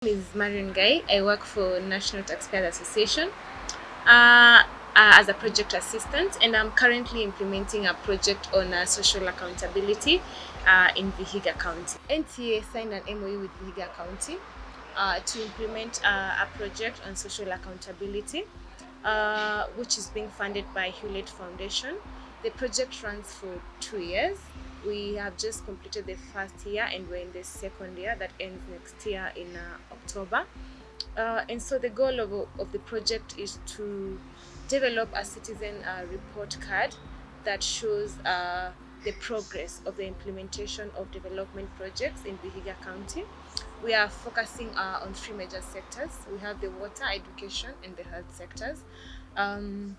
My name is Marian Guy. I work for National Taxpayers Association as a project assistant, and I'm currently implementing a project on social accountability in Vihiga County. NTA signed an MOU with Vihiga County to implement a project on social accountability, which is being funded by Hewlett Foundation. The project runs for 2 years. We have just completed the first year and we're in the second year that ends next year in October. And so the goal of the project is to develop a citizen report card that shows the progress of the implementation of development projects in Vihiga County. We are focusing on 3 major sectors. We have the water, education, and the health sectors. And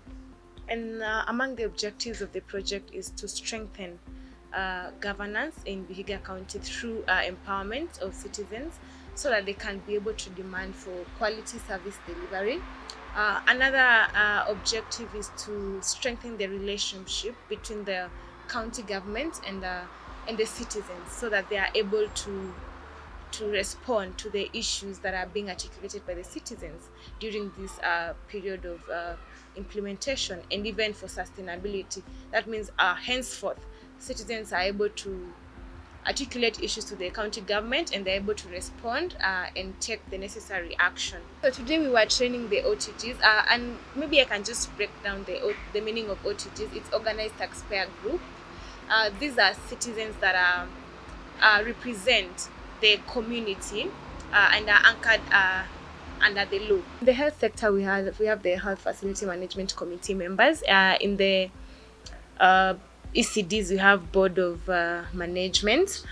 among the objectives of the project is to strengthen governance in Vihiga County through empowerment of citizens so that they can be able to demand for quality service delivery. Another objective is to strengthen the relationship between the county government and the citizens so that they are able to respond to the issues that are being articulated by the citizens during this period of implementation, and even for sustainability. That means henceforth citizens are able to articulate issues to the county government and they're able to respond and take the necessary action. So today we were training the OTGs, and maybe I can just break down the meaning of OTGs. It's Organized Taxpayer Group. These are citizens that represent the community and are anchored under the law. In the health sector, we have the Health Facility Management Committee members. In the ECDs, we have Board of Management.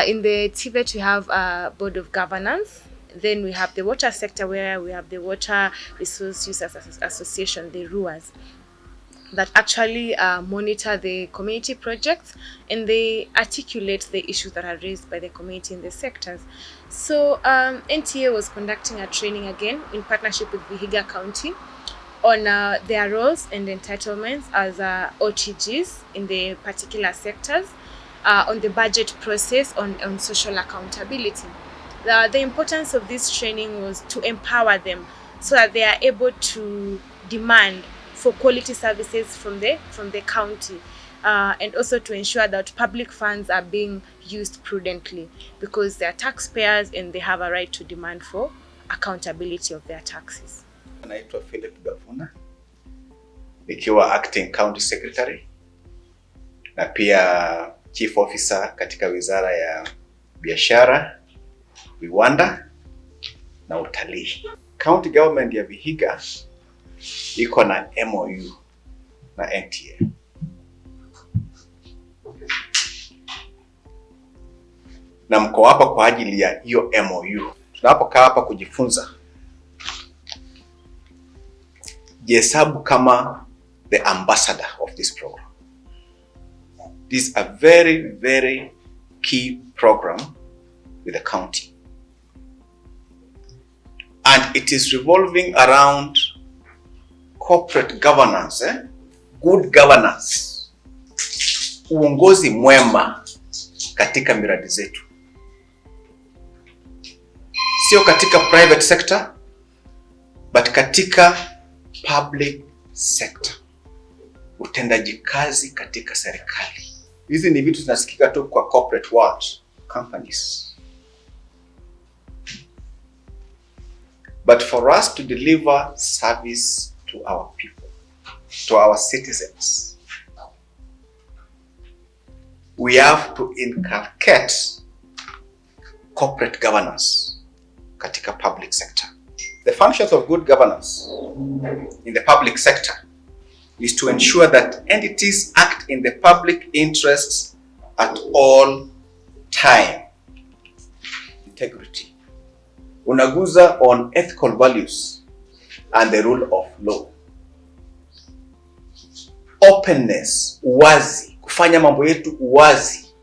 In the TVET, we have Board of Governance. Then we have the water sector, where we have the Water Resource Users Association, the RUAs, that actually monitor the community projects and they articulate the issues that are raised by the community in the sectors. So NTA was conducting a training again in partnership with Vihiga County on their roles and entitlements as OTGs in the particular sectors, on the budget process, on social accountability. The importance of this training was to empower them so that they are able to demand for quality services from the county, and also to ensure that public funds are being used prudently, because they are taxpayers and they have a right to demand for accountability of their taxes. Naitwa Philip Gavuna, nikiwa acting county secretary na pia chief officer katika wizara ya biashara, viwanda na utalii. County government ya Vihiga iko na MOU na NTA. Na mko hapa kwa ajili ya hiyo MOU. Tunapokaa hapa kujifunza, jihesabu kama the ambassador of this program. This is a very, very key program with the county. And it is revolving around corporate governance, good governance, uongozi mwema katika miradi zetu. Sio katika private sector, but katika public sector. Utendaji kazi katika serikali. Hizi ni vitu zinasikika tu kwa corporate world, companies. But for us to deliver service to our people, to our citizens, we have to inculcate corporate governance katika public sector. The functions of good governance in the public sector is to ensure that entities act in the public interests at all time. Integrity. Unaguza on ethical values and the rule of law. Openness, uwazi, kufanya mambo yetu uwazi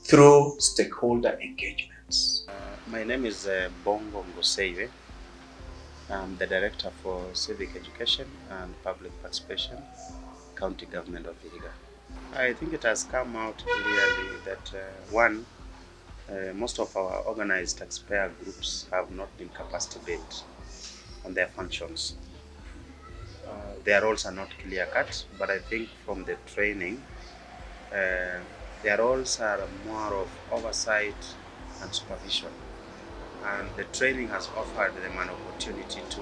through stakeholder engagements. My name is Bongo Ngoseiwe. I'm the Director for Civic Education and Public Participation, County Government of Vihiga. I think it has come out clearly that one, Most of our organized taxpayer groups have not been capacity built on their functions. Their roles are not clear cut, but I think from the training, their roles are more of oversight and supervision. And the training has offered them an opportunity to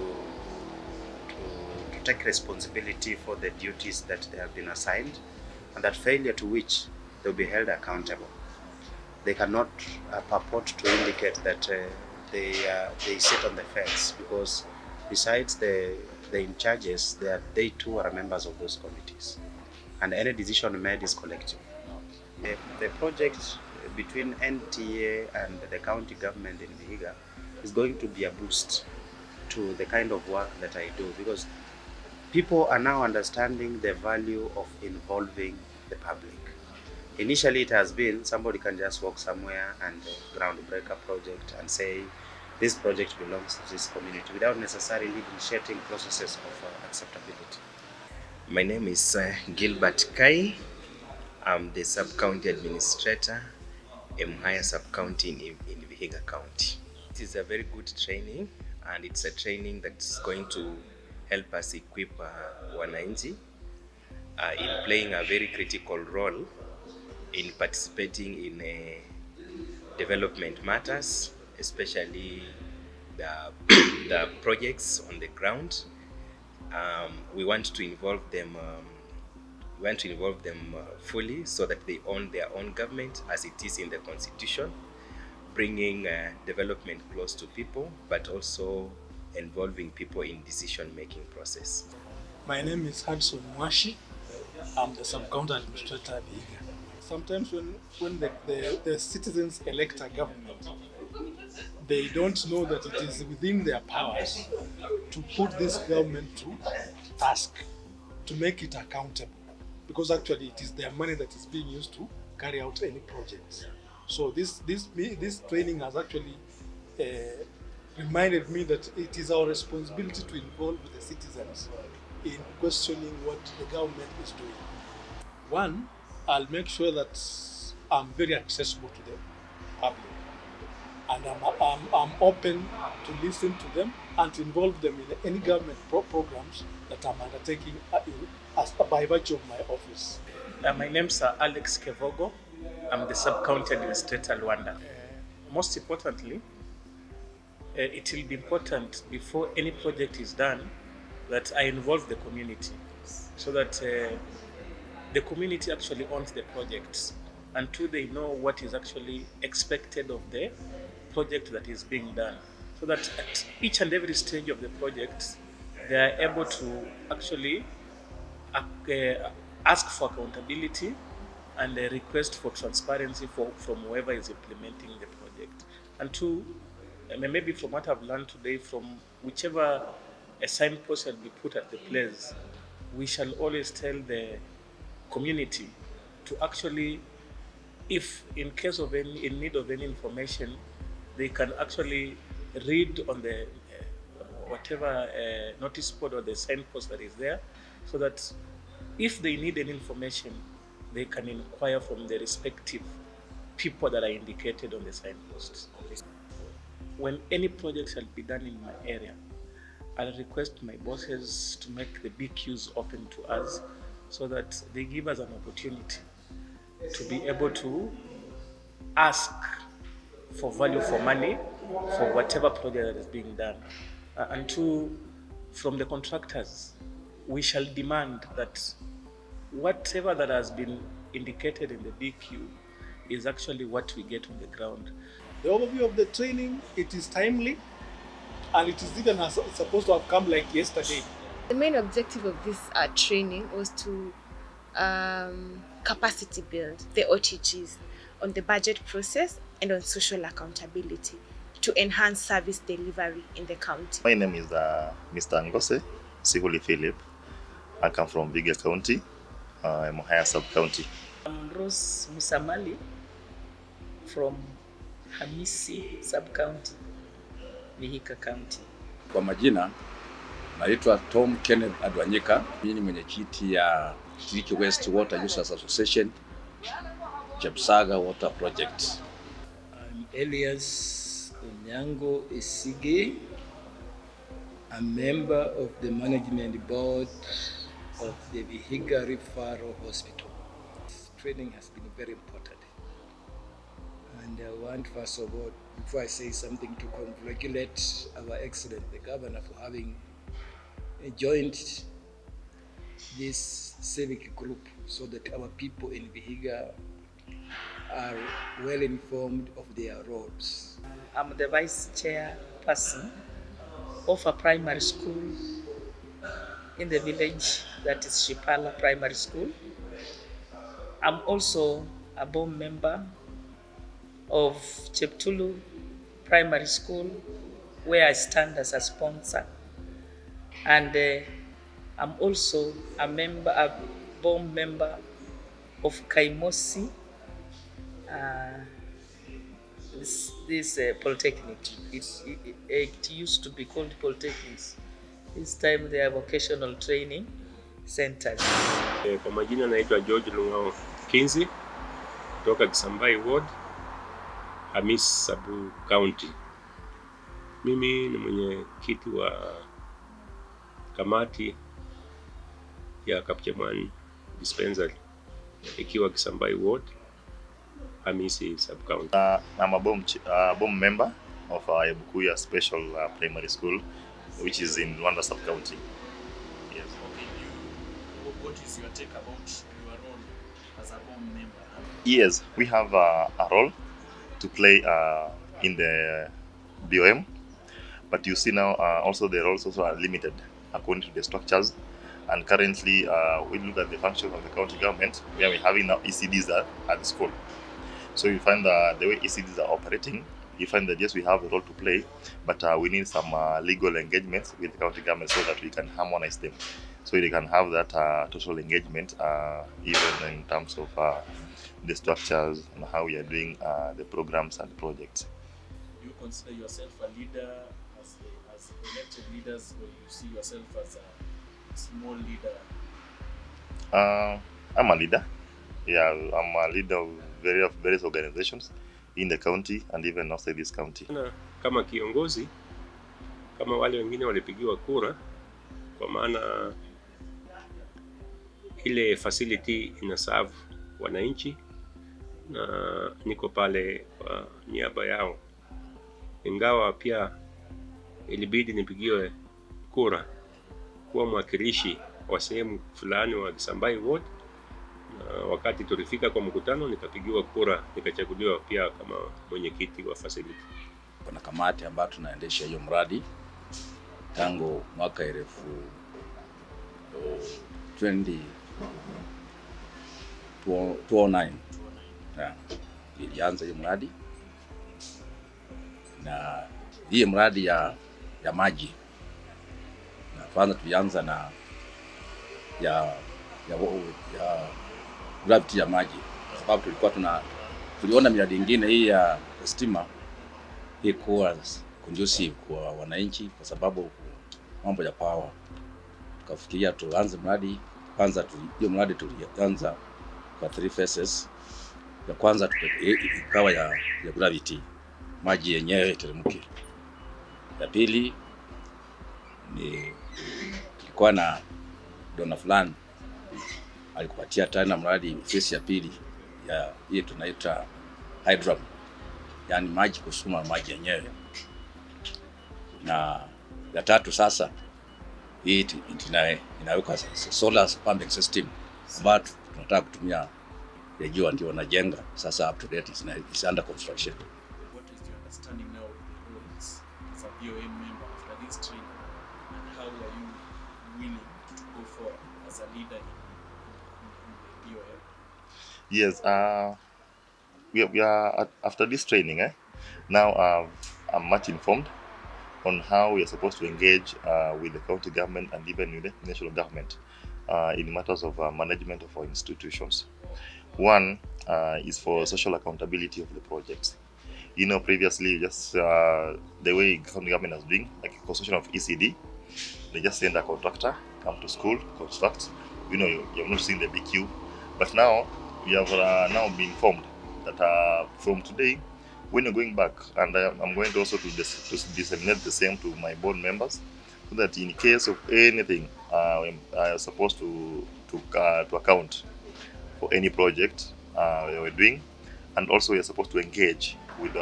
take responsibility for the duties that they have been assigned, and that failure to which they'll be held accountable. They cannot purport to indicate that they sit on the fence, because besides the in charges, they too are members of those committees, and any decision made is collective. The project between NTA and the county government in Vihiga is going to be a boost to the kind of work that I do, because people are now understanding the value of involving the public. Initially, it has been somebody can just walk somewhere and groundbreak a project and say, this project belongs to this community, without necessarily initiating processes of acceptability. My name is Gilbert Kai. I'm the sub-county administrator, Vihiga sub-county in Vihiga County. It is a very good training, and it's a training that's going to help us equip wananchi in playing a very critical role in participating in development matters, especially the projects on the ground. We want to involve them. Fully, so that they own their own government as it is in the Constitution, bringing development close to people, but also involving people in decision-making process. My name is Hudson Mwashi. I'm the sub-county administrator at Vihiga. Sometimes when the citizens elect a government, they don't know that it is within their powers to put this government to task, to make it accountable, because actually it is their money that is being used to carry out any projects. So this training has actually reminded me that it is our responsibility to involve the citizens in questioning what the government is doing. One, I'll make sure that I'm very accessible to the public, and I'm open to listen to them and to involve them in any government programs that I'm undertaking by virtue of my office. My name's Alex Kevogo. I'm the sub-county administrator, Luanda. Most importantly, it will be important before any project is done that I involve the community, so that the community actually owns the projects, and two, they know what is actually expected of the project that is being done, so that at each and every stage of the project, they are able to actually ask for accountability and a request for transparency from whoever is implementing the project. And two, maybe from what I've learned today, from whichever a signpost shall be put at the place, we shall always tell the community to actually, if in case of in need of any information, they can actually read on the whatever notice board or the signpost that is there, so that if they need any information, they can inquire from the respective people that are indicated on the signposts. When any project shall be done in my area, I'll request my bosses to make the BQs open to us, so that they give us an opportunity to be able to ask for value for money for whatever project that is being done. And two, from the contractors, we shall demand that whatever that has been indicated in the BQ is actually what we get on the ground. The overview of the training, it is timely, and it is even supposed to have come like yesterday. The main objective of this training was to capacity build the OTGs on the budget process and on social accountability to enhance service delivery in the county. My name is Mr. Ngose Sihuli Philip. I come from Vihiga County. I'm Vihiga sub-county. I'm Rose Musamali from Hamisi sub-county, Vihiga County. Kwa majina naitwa Tom Kenneth Adwanyika. Mimi ni mwenyekiti ya Kilifi West Water Users Association, Chepsaga Water Project. Elias Onyango Isige, a member of the management board of the Vihiga Referral Hospital. Training has been very important. And I want, first of all, before I say something, to congratulate our Excellent the Governor for having joined this civic group so that our people in Vihiga are well informed of their roles. I'm the vice chairperson of a primary school in the village, that is Shipala Primary School. I'm also a board member of Cheptulu Primary School, where I stand as a sponsor. And I'm also a board member of Kaimosi, this polytechnic. It used to be called polytechnics. This time they are vocational training centers. Kwa majina naitwa George Lungao Kinzi kutoka Kisambai Ward, Hamis Sub County. Mimi ni mwenyekiti wa kamati ya Kapchemani Dispensary ikiwa Kisambai Ward, Hamisi Sub County. I'm a bomb member of Ebukuya Special Primary School, which is in Luanda Sub County. Yes. Okay. What is your take about your role as a bomb member? Yes, we have a role to play in the BOM, but you see now also the roles also are limited according to the structures. And currently, we look at the function of the county government, where we're having now ECDs at the school. So you find the way ECDs are operating, you find that yes, we have a role to play, but we need some legal engagements with the county government so that we can harmonize them. So they can have that total engagement, even in terms of the structures and how we are doing the programs and projects. Do you consider yourself a leader as elected leaders, or you see yourself as a small leader? I'm a leader. Yeah, I'm a leader of various organizations in the county and even outside this county. Kama kiongozi, kama wale wengine walipigiwa kura, kwa maana ile facility ina serve wananchi, na niko pale kwa niaba yao. Ingawa pia ilibidi nipigiwe kura kuwa mwakilishi wa sehemu fulani wa Kisambai Ward, na wakati tulifika kwa mkutano nikapigiwa kura, nikachaguliwa pia kama mwenyekiti wa facility. Kuna kamati ambayo tunaendesha hiyo mradi tangu mwaka 2009. Ilianza hiyo mradi, na hii mradi ya maji, na kwanza tulianza na ya gravity ya maji, kwa sababu tuliona miradi ingine hii ya stima hii kuwa conducive kwa wananchi, kwa sababu mambo ya power. Tukafikiria tuanze mradi kwanza. Hiyo mradi tulianza kwa 3 phases. Ya kwanza ikawa ya gravity, maji yenyewe iteremke. Ya pili ni tulikuwa na dona fulani alikupatia tena mradi phase ya pili ya hii tunaita hydro, yani maji kusukuma maji yenyewe. Na ya tatu sasa hii inaweka solar pumping system ambayo tunataka kutumia ya jua, ndio wanajenga sasa. Up to date is under construction. What is your understanding now of the roles as a BOM member after this training, and how are you willing to go forward as a leader in the BOM? Yes, we are after this training. Now I'm much informed on how we are supposed to engage with the county government and even with the national government in matters of management of our institutions. One is for social accountability of the projects. You know, previously, just the way county government is doing, like construction of ECD, they just send a contractor, come to school, construct. You know, you have not seen the BQ, but now we have now been informed that from today, when you're going back, and I'm going to also to disseminate the same to my board members, so that in case of anything, I am supposed to account for any project we're doing, and also we're supposed to engage with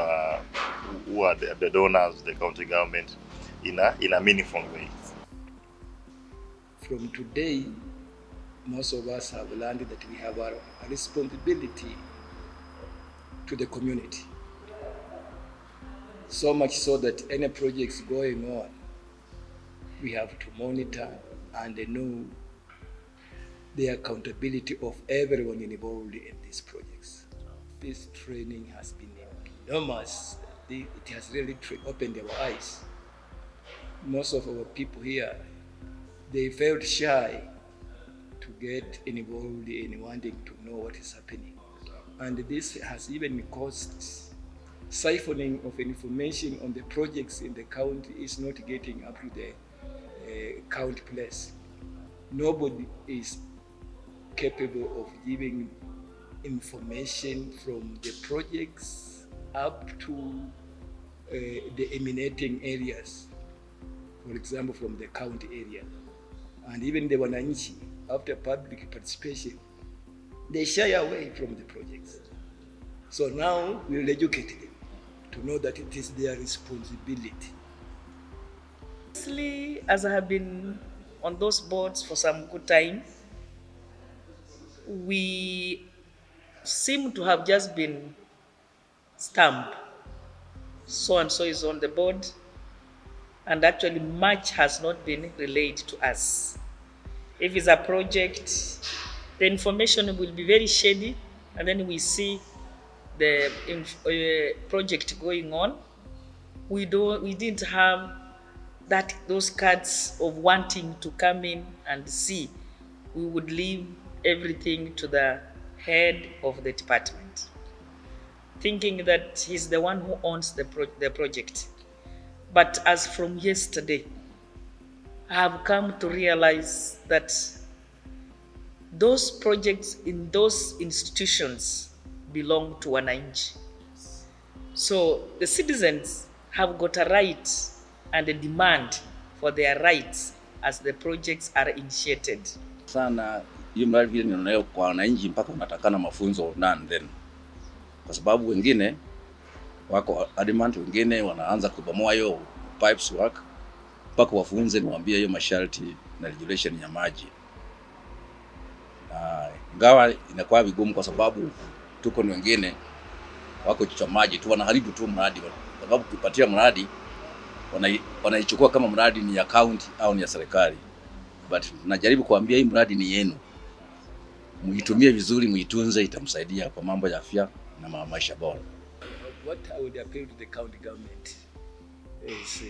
who are the donors, the county government, in a meaningful way. From today, most of us have learned that we have a responsibility to the community. So much so that any projects going on, we have to monitor and know the accountability of everyone involved in these projects. This training has been enormous. It has really opened our eyes. Most of our people here, they felt shy to get involved in wanting to know what is happening. And this has even caused siphoning of information on the projects in the county is not getting up to the county place. Nobody is capable of giving information from the projects up to the emanating areas, for example, from the county area. And even the wananchi, after public participation, they shy away from the projects. So now we'll educate them to know that it is their responsibility. Honestly, as I have been on those boards for some good time, we seem to have just been stamped. So and so is on the board, and actually much has not been relayed to us. If it's a project, the information will be very shady, and then we see the project going on. We didn't have those cards of wanting to come in and see. We would leave everything to the head of the department, thinking that he's the one who owns the project. But as from yesterday, I have come to realize that those projects in those institutions belong to wananchi. So the citizens have got a right and a demand for their rights as the projects are initiated. Sana hiyo mradi vile ninayo kwa wananchi mpaka unatakana mafunzo and then, kwa sababu wengine wako adamant, wengine wanaanza kubomoa hiyo pipes work, mpaka wafunze niwaambie hiyo masharti na regulation ya maji. Ingawa inakuwa vigumu kwa sababu tuko ni wengine wako kichwa maji tu, wanaharibu tu mradi, kwa sababu kupatia mradi wanaichukua kama mradi ni ya county au ni ya serikali. But najaribu kuambia hii mradi ni yenu, muitumie vizuri, muitunze, itamsaidia kwa mambo ya afya na maisha bora. What I would appeal to the county government is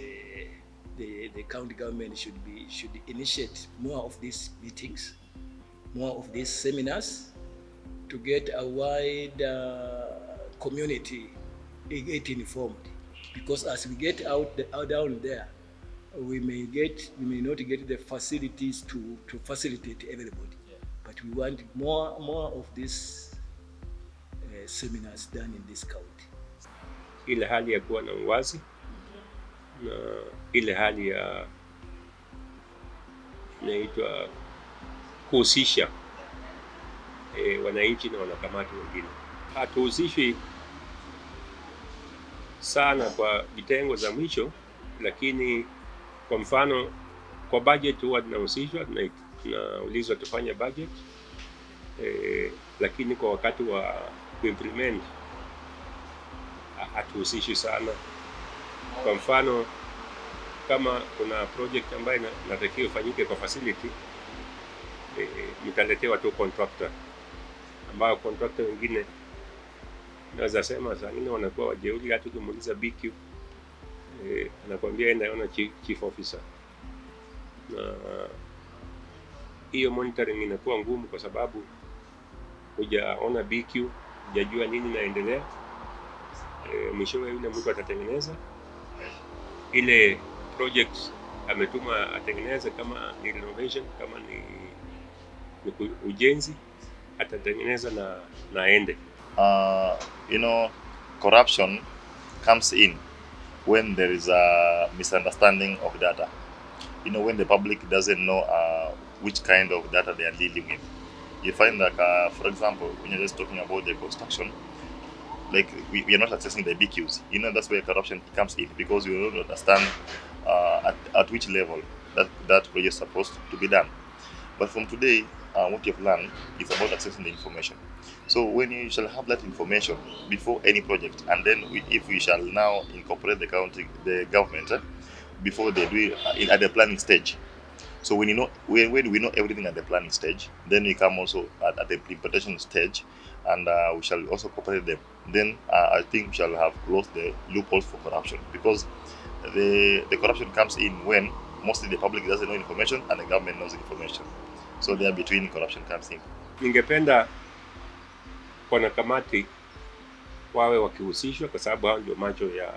the county government should initiate more of these meetings, more of these seminars, to get a wide community get informed. Because as we get out down there, we may not get the facilities to facilitate everybody. But we want more of these seminars done in this county. Ile hali ya kuwa na uwazi na ile hali ya inaitwa kuhusisha wananchi na wanakamati wengine. Hatuhusishi sana kwa vitengo za mwisho, lakini kwa mfano kwa budget huwa tunahusishwa, tunaulizwa tufanye budget, lakini kwa wakati wa implement hatuhusishi sana. Kwa mfano kama kuna project ambayo inatakiwa ifanyike kwa facility, mtaletewa tu contractor, ambao contractor wengine naweza sema saa nyingine wanakuwa wajeuri. Hata ukimuuliza BQ anakuambia enda ona chief officer, na hiyo monitoring inakuwa ngumu kwa sababu hujaona BQ, hujajua nini inaendelea. Mwishowe yule mtu atatengeneza ile project ametuma atengeneze, kama ni renovation, kama ni ujenzi, atatengeneza na aende. Corruption comes in when there is a misunderstanding of data. When the public doesn't know which kind of data they are dealing with. You find that, for example, when you're just talking about the construction, like we are not accessing the BQs. That's where corruption comes in, because you don't understand at which level that project is supposed to be done. But from today, what you've learned is about accessing the information. So when you shall have that information before any project, and then if we shall now incorporate the government before they do it at the planning stage. So when we know everything at the planning stage, then we come also at the implementation stage, and we shall also cooperate them. Then I think we shall have closed the loopholes for corruption, because the corruption comes in when mostly the public doesn't know information and the government knows information. So there between corruption comes in. Ningependa wanakamati wawe wakihusishwa, kwa sababu hao ndio macho ya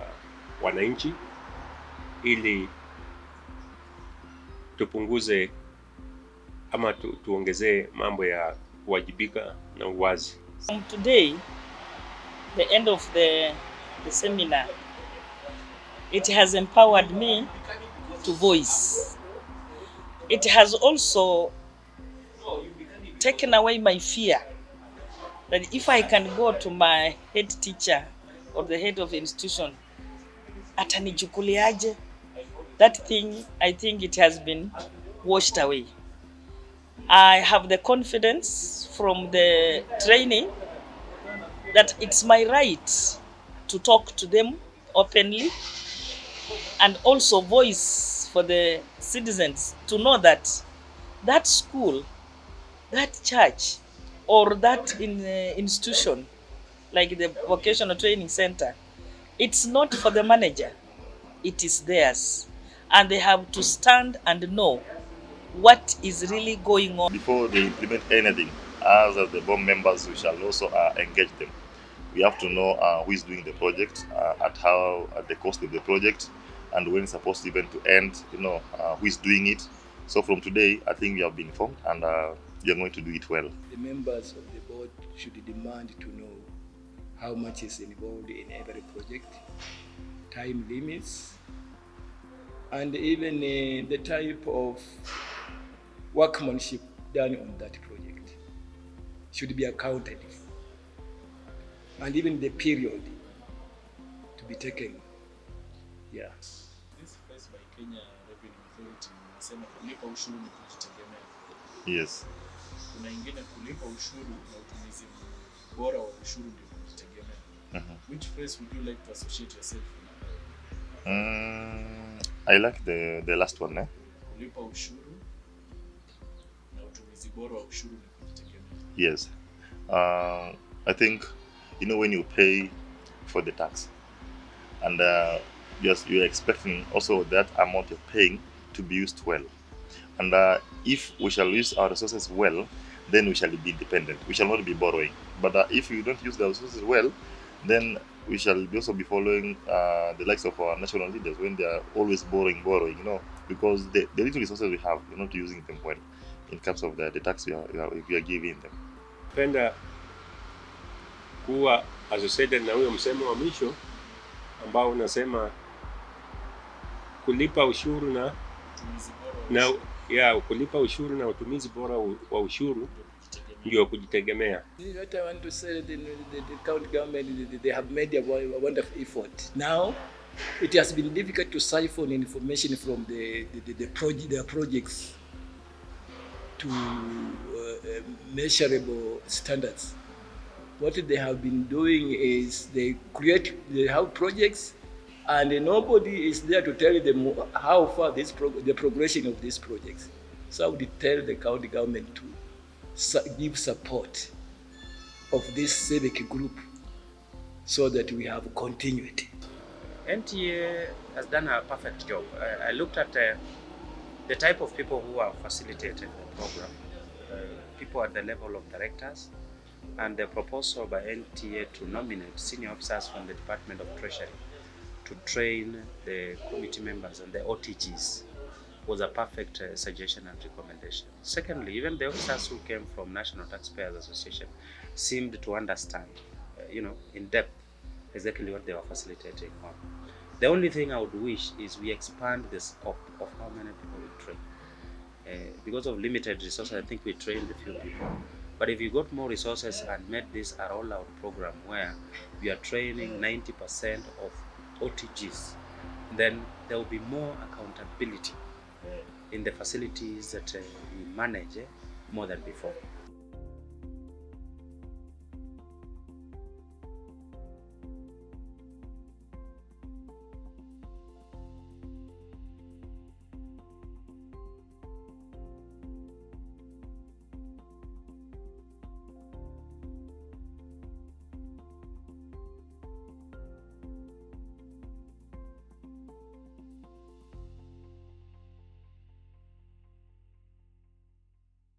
wananchi, ili tupunguze ama tuongezee mambo ya kuwajibika na uwazi. Today, the end of the seminar, it has empowered me to voice. It has also taken away my fear that if I can go to my head teacher or the head of institution, atanichukuliaje? That thing, I think it has been washed away. I have the confidence from the training that it's my right to talk to them openly, and also voice for the citizens to know that that school, that church, or that institution, like the vocational training center, it's not for the manager, it is theirs. And they have to stand and know what is really going on. Before they implement anything, as the board members, we shall also engage them. We have to know who is doing the project, at the cost of the project, and when it's supposed even to end, who is doing it. So from today, I think we have been informed, and we are going to do it well. The members of the board should demand to know how much is involved in every project, time limits, and even the type of workmanship done on that project should be accounted for, and even the period to be taken. Yeah. This place by Kenya Revenue Authority inasema kulipa ushuru ni kujitegemea. Yes. Kuna ingine kulipa ushuru na utumizi bora wa ushuru ndio kujitegemea. Which phrase would you like to associate yourself with? I like the last one, eh? Kulipa ushuru na utumizi bora wa ushuru ni kujitegemea. Yes. I think, when you pay for the tax, and you're expecting also that amount of paying to be used well. And if we shall use our resources well, then we shall be independent. We shall not be borrowing. But if we don't use the resources well, then we shall also be following the likes of our national leaders when they are always borrowing, because the little resources we have, we're not using them well in terms of the tax we are giving them. Penda kuwa associated na huyo msemo wa mwisho ambao unasema kulipa ushuru kulipa ushuru na utumizi bora wa ushuru ndio kujitegemea. What I want to say, the county government, they have made a wonderful effort. Now, it has been difficult to siphon information from their projects to measurable standards. What they have been doing is they have projects, and nobody is there to tell them how far the progression of these projects. So I would tell the county government to give support of this civic group so that we have continuity. NTA has done a perfect job. I looked at the type of people who have facilitated the program, people at the level of directors, and the proposal by NTA to nominate senior officers from the Department of Treasury to train the committee members and the OTGs was a perfect suggestion and recommendation. Secondly, even the officers who came from National Taxpayers Association seemed to understand, in depth, exactly what they were facilitating on. The only thing I would wish is we expand the scope of how many people we train. Because of limited resources, I think we trained a few people. But if you got more resources and made this a rollout program where we are training 90% of OTGs, then there will be more accountability in the facilities that we manage more than before.